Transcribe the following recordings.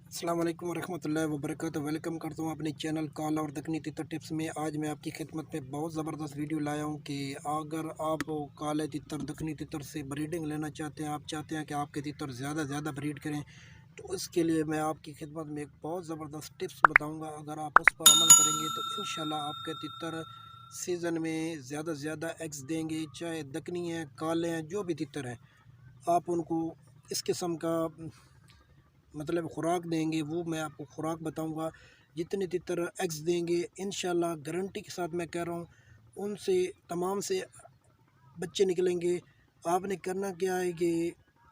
अस्सलाम वालेकुम वरहमतुल्लाहि वबरकातुहू। वेलकम करता हूँ अपने चैनल काला और दक्कनी तितर टिप्स में। आज मैं आपकी खिदमत में बहुत ज़बरदस्त वीडियो लाया हूँ कि अगर आप काले तितर दक्कनी तितर से ब्रीडिंग लेना चाहते हैं, आप चाहते हैं कि आपके तितर ज़्यादा ब्रीड करें, तो इसके लिए मैं आपकी खिदमत में एक बहुत ज़बरदस्त टिप्स बताऊँगा। अगर आप उस पर अमल करेंगे तो इंशाल्लाह आपके तितर सीज़न में ज़्यादा से ज़्यादा एग्स देंगे। चाहे दक्कनी हैं, काले हैं, जो भी तितर हैं, आप उनको इस किस्म का मतलब खुराक देंगे। वो मैं आपको खुराक बताऊंगा। जितने तितर एग्स देंगे इंशाल्लाह गारंटी के साथ मैं कह रहा हूँ, उनसे तमाम से बच्चे निकलेंगे। आपने करना क्या है कि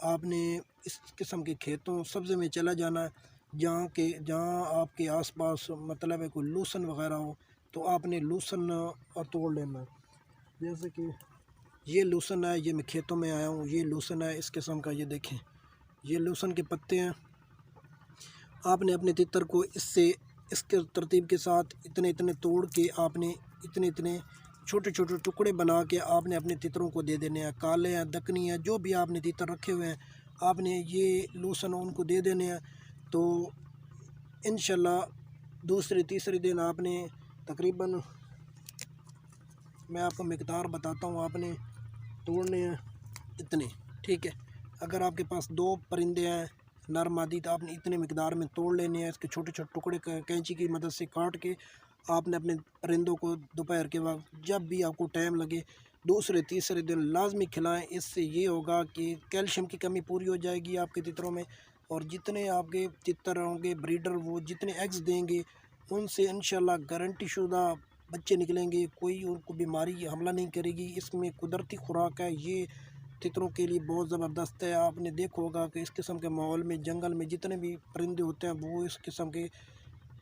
आपने इस किस्म के खेतों सब्ज़े में चला जाना है, जहाँ आपके आसपास मतलब है कोई लूसन वगैरह हो, तो आपने लूसन तोड़ लेना है। जैसे कि ये लूसन है, ये मैं खेतों में आया हूँ, ये लूसन है इस किस्म का। ये देखें, ये लूसन के पत्ते हैं। आपने अपने तितर को इसके तरतीब के साथ इतने इतने तोड़ के आपने इतने इतने छोटे छोटे टुकड़े बना के आपने अपने तितरों को दे देने हैं। काले हैं, दक्कनी हैं, जो भी आपने तितर रखे हुए हैं, आपने ये लूसन उनको दे देने हैं। तो इंशाल्लाह दूसरे तीसरे दिन आपने तकरीबन, मैं आपको मिकदार बताता हूँ, आपने तोड़ने हैं इतने, ठीक है। अगर आपके पास दो परिंदे हैं नर मादी, तो आपने इतने मिकदार में तोड़ लेने हैं। इसके छोटे छोटे टुकड़े कैंची की मदद से काट के आपने अपने परिंदों को दोपहर के वक्त जब भी आपको टाइम लगे दूसरे तीसरे दिन लाजमी खिलाएं। इससे ये होगा कि कैल्शियम की कमी पूरी हो जाएगी आपके तितरों में, और जितने आपके तितर होंगे ब्रीडर, वो जितने एग्स देंगे उनसे इंशाल्लाह गारंटी शुदा बच्चे निकलेंगे। कोई उनको बीमारी हमला नहीं करेगी। इसमें कुदरती खुराक है, ये तितरों के लिए बहुत ज़बरदस्त है। आपने देखा होगा कि इस किस्म के माहौल में जंगल में जितने भी परिंदे होते हैं, वो इस किस्म के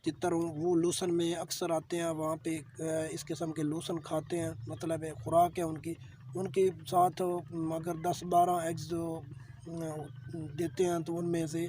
तितर वो लूसन में अक्सर आते हैं। वहाँ पे इस किस्म के लूसन खाते हैं, मतलब है खुराक है उनकी। उनके साथ अगर 10-12 एग्स देते हैं तो उनमें से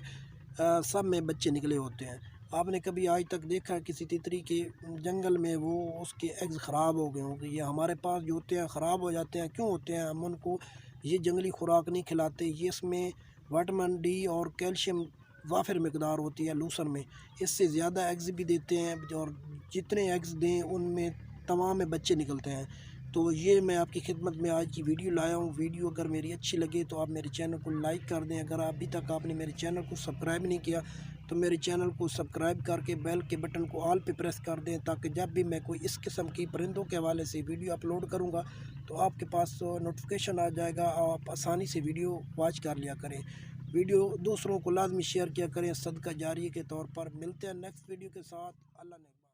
सब में बच्चे निकले होते हैं। आपने कभी आज तक देखा किसी तितरी के जंगल में वो उसके एग्स ख़राब हो गए होंगे? ये हमारे पास जो होते हैं ख़राब हो जाते हैं। क्यों होते हैं? हम उनको ये जंगली खुराक नहीं खिलाते। ये इसमें विटामिन डी और कैल्शियम वाफिर मकदार होती है लूसन में, इससे ज़्यादा एग्स भी देते हैं, और जितने एग्स दें उनमें तमाम में बच्चे निकलते हैं। तो ये मैं आपकी खिदमत में आज की वीडियो लाया हूँ। वीडियो अगर मेरी अच्छी लगे तो आप मेरे चैनल को लाइक कर दें। अगर अभी तक आपने मेरे चैनल को सब्सक्राइब नहीं किया तो मेरे चैनल को सब्सक्राइब करके बेल के बटन को ऑल पे प्रेस कर दें, ताकि जब भी मैं कोई इस किस्म की परिंदों के हवाले से वीडियो अपलोड करूँगा तो आपके पास नोटिफिकेशन आ जाएगा। आप आसानी से वीडियो वॉच कर लिया करें। वीडियो दूसरों को लाजमी शेयर किया करें, सदका जारिया के तौर पर। मिलते हैं नेक्स्ट वीडियो के साथ। अल्लाह ने